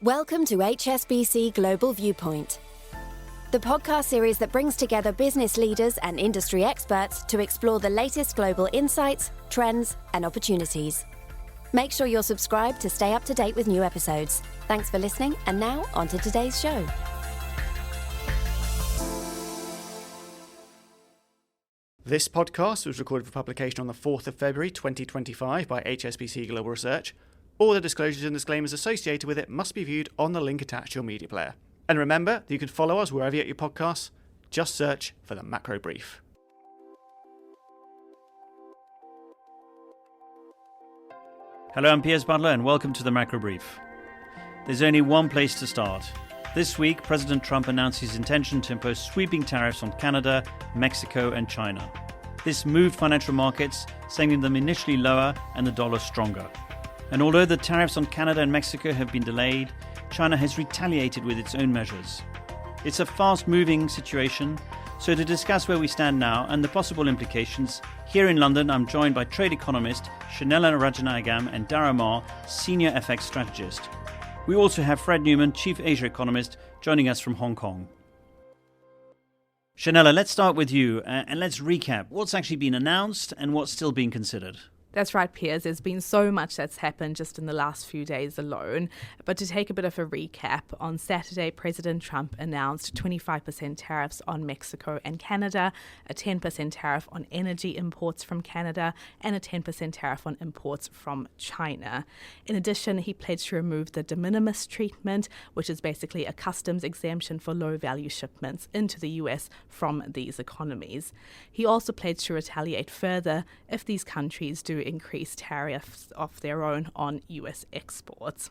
Welcome to HSBC Global Viewpoint, the podcast series that brings together business leaders and industry experts to explore the latest global insights, trends, and opportunities. Make sure you're subscribed to stay up to date with new episodes. Thanks for listening, and now on to today's show. This podcast was recorded for publication on the 4th of February 2025 by HSBC Global Research. All the disclosures and disclaimers associated with it must be viewed on the link attached to your media player. And remember that you can follow us wherever you get your podcasts. Just search for the Macro Brief. Hello, I'm Piers Butler and welcome to the Macro Brief. There's only one place to start. This week, President Trump announced his intention to impose sweeping tariffs on Canada, Mexico and China. This moved financial markets, sending them initially lower and the dollar stronger. And although the tariffs on Canada and Mexico have been delayed, China has retaliated with its own measures. It's a fast-moving situation, so to discuss where we stand now and the possible implications, here in London I'm joined by trade economist Shanella Rajanayagam and Dara Ma, senior FX strategist. We also have Fred Newman, chief Asia economist, joining us from Hong Kong. Shanella, let's start with you and let's recap what's actually been announced and what's still being considered. That's right, Piers. There's been so much that's happened just in the last few days alone. But to take a bit of a recap, on Saturday, President Trump announced 25% tariffs on Mexico and Canada, a 10% tariff on energy imports from Canada, and a 10% tariff on imports from China. In addition, he pledged to remove the de minimis treatment, which is basically a customs exemption for low-value shipments into the US from these economies. He also pledged to retaliate further if these countries do increase tariffs of their own on US exports.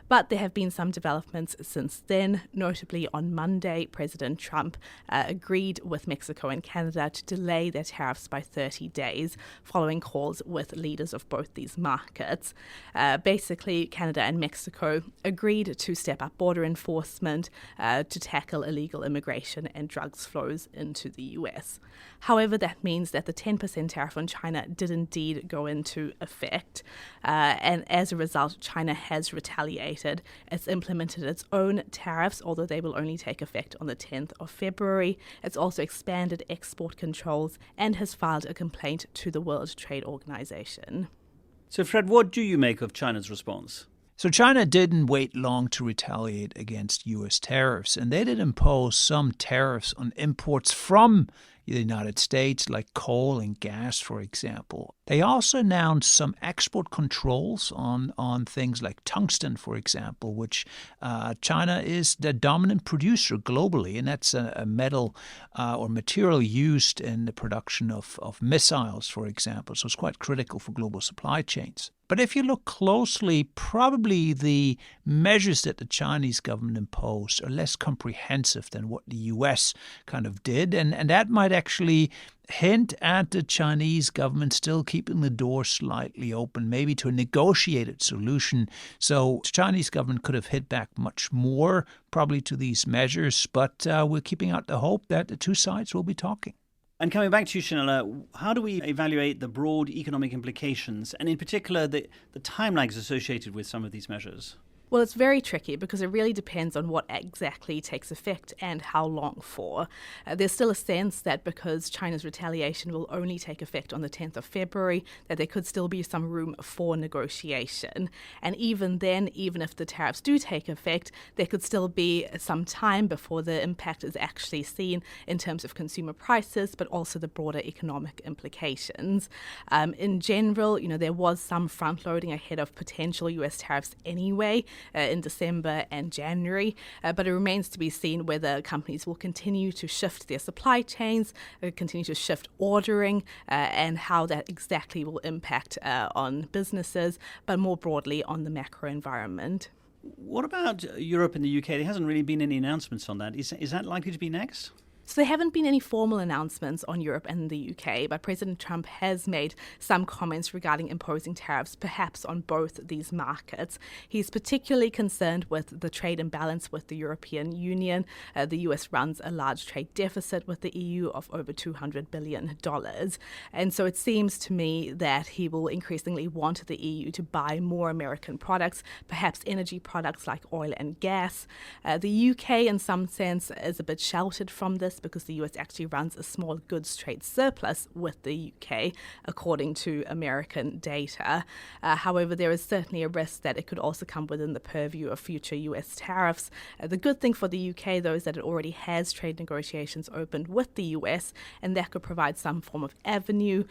But there have been some developments since then. Notably, on Monday, President Trump agreed with Mexico and Canada to delay their tariffs by 30 days, following calls with leaders of both these markets. Basically, Canada and Mexico agreed to step up border enforcement to tackle illegal immigration and drugs flows into the US. However, that means that the 10% tariff on China did indeed go into effect. And as a result, China has retaliated. It's implemented its own tariffs, although they will only take effect on the 10th of February. It's also expanded export controls and has filed a complaint to the World Trade Organization. So, Fred, what do you make of China's response? So China didn't wait long to retaliate against U.S. tariffs, and they did impose some tariffs on imports from the United States, like coal and gas, for example. They also announced some export controls on things like tungsten, for example, which China is the dominant producer globally, and that's a metal or material used in the production of missiles, for example. So it's quite critical for global supply chains. But if you look closely, probably the measures that the Chinese government imposed are less comprehensive than what the U.S. kind of did. And that might actually hint at the Chinese government still keeping the door slightly open, maybe to a negotiated solution. So the Chinese government could have hit back much more, probably, to these measures. But we're keeping out the hope that the two sides will be talking. And coming back to you, Shanella, how do we evaluate the broad economic implications and in particular the time lags associated with some of these measures? Well, it's very tricky because it really depends on what exactly takes effect and how long for. There's still a sense that because China's retaliation will only take effect on the 10th of February, that there could still be some room for negotiation. And even then, even if the tariffs do take effect, there could still be some time before the impact is actually seen in terms of consumer prices, but also the broader economic implications. In general, there was some front-loading ahead of potential US tariffs anyway, in December and January, but it remains to be seen whether companies will continue to shift their supply chains, continue to shift ordering, and how that exactly will impact on businesses, but more broadly on the macro environment. What about Europe and the UK? There hasn't really been any announcements on that. Is that likely to be next? So there haven't been any formal announcements on Europe and the UK, but President Trump has made some comments regarding imposing tariffs, perhaps on both these markets. He's particularly concerned with the trade imbalance with the European Union. The US runs a large trade deficit with the EU of over $200 billion. And so it seems to me that he will increasingly want the EU to buy more American products, perhaps energy products like oil and gas. The UK, in some sense, is a bit sheltered from this because the US actually runs a small goods trade surplus with the UK, according to American data. However, there is certainly a risk that it could also come within the purview of future US tariffs. The good thing for the UK, though, is that it already has trade negotiations opened with the US, and that could provide some form of avenue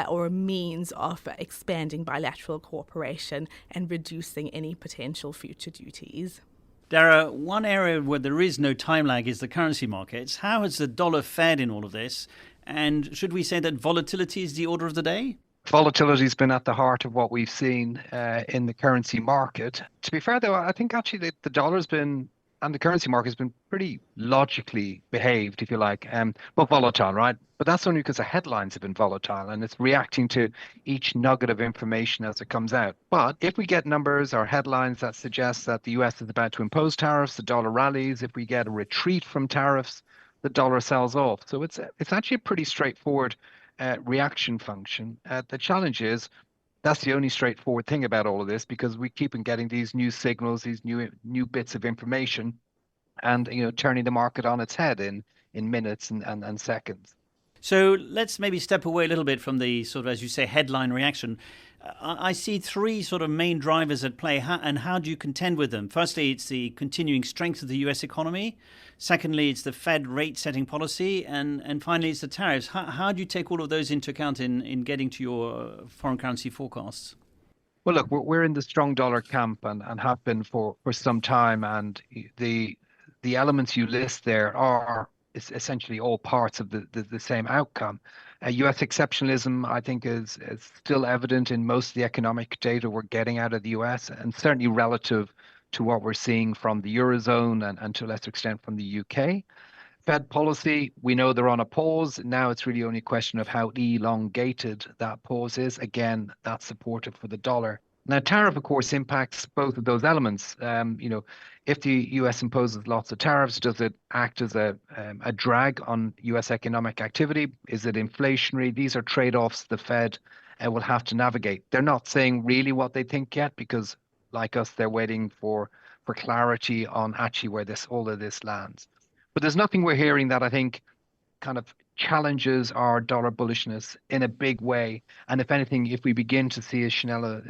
or a means of expanding bilateral cooperation and reducing any potential future duties. Dara, one area where there is no time lag is the currency markets. How has the dollar fared in all of this? And should we say that volatility is the order of the day? Volatility has been at the heart of what we've seen in the currency market. To be fair, though, I think actually the dollar's been, and the currency market has been pretty logically behaved, if you like, but volatile, right? But that's only because the headlines have been volatile and it's reacting to each nugget of information as it comes out. But if we get numbers or headlines that suggest that the US is about to impose tariffs, the dollar rallies. If we get a retreat from tariffs, the dollar sells off. So it's actually a pretty straightforward reaction function. The challenge is that's the only straightforward thing about all of this, because we keep on getting these new signals, these new bits of information, and turning the market on its head in minutes and seconds. So let's maybe step away a little bit from the sort of, as you say, headline reaction. I see three sort of main drivers at play, and how do you contend with them? Firstly, it's the continuing strength of the US economy. Secondly, it's the Fed rate-setting policy. And finally, it's the tariffs. How do you take all of those into account in getting to your foreign currency forecasts? Well, look, we're in the strong dollar camp and have been for some time. And the elements you list there are essentially all parts of the same outcome. US exceptionalism, I think, is still evident in most of the economic data we're getting out of the US, and certainly relative to what we're seeing from the Eurozone and to a lesser extent from the UK. Fed policy, we know they're on a pause. Now it's really only a question of how elongated that pause is. Again, that's supportive for the dollar. Now, tariff, of course, impacts both of those elements. If the US imposes lots of tariffs, does it act as a drag on US economic activity? Is it inflationary? These are trade-offs the Fed will have to navigate. They're not saying really what they think yet, because like us, they're waiting for clarity on actually where all of this lands. But there's nothing we're hearing that I think kind of challenges our dollar bullishness in a big way. And if anything, if we begin to see, as Chanel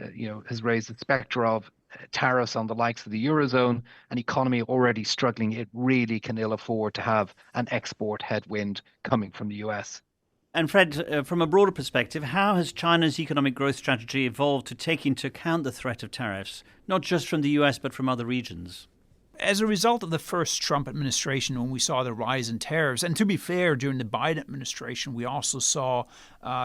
has raised the specter of tariffs on the likes of the Eurozone, an economy already struggling, it really can ill afford to have an export headwind coming from the US. And Fred, from a broader perspective, how has China's economic growth strategy evolved to take into account the threat of tariffs, not just from the US, but from other regions? As a result of the first Trump administration, when we saw the rise in tariffs, and to be fair, during the Biden administration, we also saw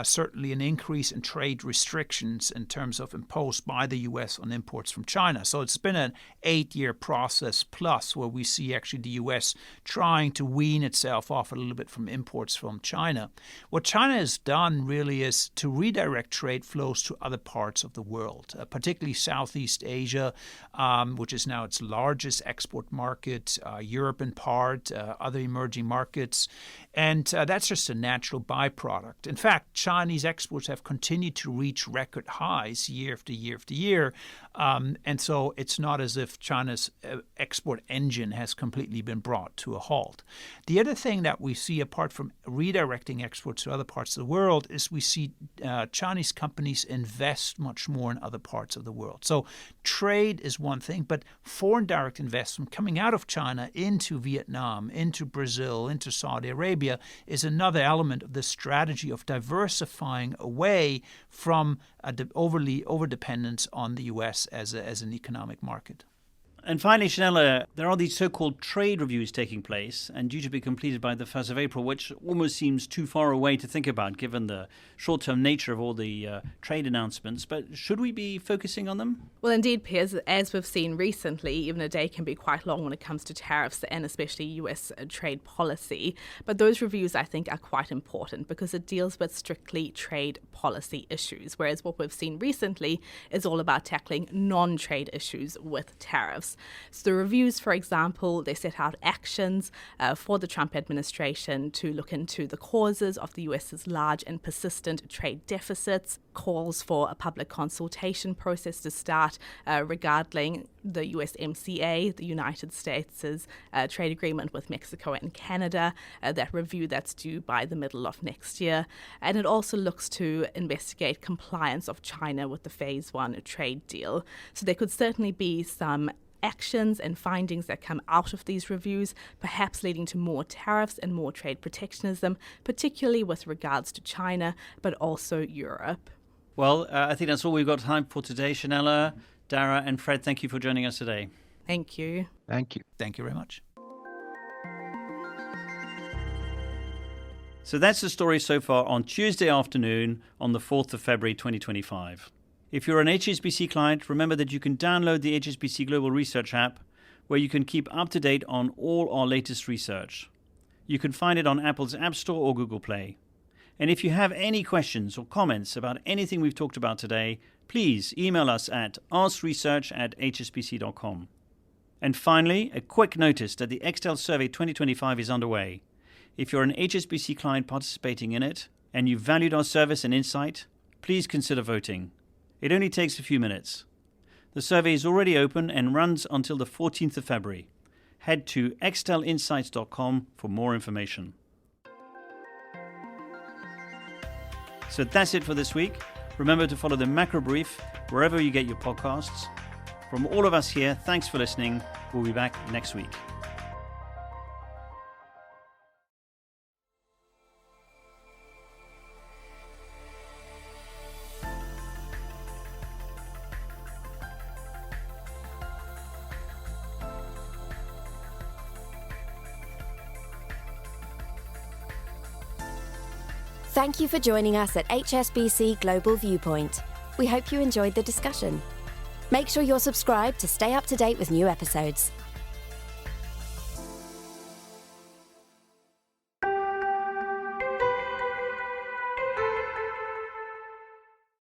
certainly an increase in trade restrictions in terms of imposed by the U.S. on imports from China. So it's been an 8-year process plus where we see actually the U.S. trying to wean itself off a little bit from imports from China. What China has done really is to redirect trade flows to other parts of the world, particularly Southeast Asia, which is now its largest export market, Europe in part, other emerging markets. And that's just a natural byproduct. In fact, Chinese exports have continued to reach record highs year after year after year. And so it's not as if China's export engine has completely been brought to a halt. The other thing that we see, apart from redirecting exports to other parts of the world, is we see Chinese companies invest much more in other parts of the world. So trade is one thing, but foreign direct investment coming out of China into Vietnam, into Brazil, into Saudi Arabia is another element of the strategy of diversifying away from over-dependence on the U.S. as an economic market. And finally, Chanella, there are these so-called trade reviews taking place and due to be completed by the 1st of April, which almost seems too far away to think about given the short-term nature of all the trade announcements. But should we be focusing on them? Well, indeed, Piers, as we've seen recently, even a day can be quite long when it comes to tariffs and especially US trade policy. But those reviews, I think, are quite important because it deals with strictly trade policy issues, whereas what we've seen recently is all about tackling non-trade issues with tariffs. So the reviews, for example, they set out actions for the Trump administration to look into the causes of the US's large and persistent trade deficits, calls for a public consultation process to start regarding the USMCA, the United States' trade agreement with Mexico and Canada, that review that's due by the middle of next year. And it also looks to investigate compliance of China with the Phase 1 trade deal. So there could certainly be some actions and findings that come out of these reviews, perhaps leading to more tariffs and more trade protectionism, particularly with regards to China, but also Europe. Well, I think that's all we've got time for today. Chanella, Dara and Fred, thank you for joining us today. Thank you. Thank you. Thank you very much. So that's the story so far on Tuesday afternoon on the 4th of February 2025. If you're an HSBC client, remember that you can download the HSBC Global Research app where you can keep up to date on all our latest research. You can find it on Apple's App Store or Google Play. And if you have any questions or comments about anything we've talked about today, please email us at askresearch@hsbc.com. And finally, a quick notice that the Extel Survey 2025 is underway. If you're an HSBC client participating in it and you've valued our service and insight, please consider voting. It only takes a few minutes. The survey is already open and runs until the 14th of February. Head to extelinsights.com for more information. So that's it for this week. Remember to follow the Macro Brief wherever you get your podcasts. From all of us here, thanks for listening. We'll be back next week. Thank you for joining us at HSBC Global Viewpoint. We hope you enjoyed the discussion. Make sure you're subscribed to stay up to date with new episodes.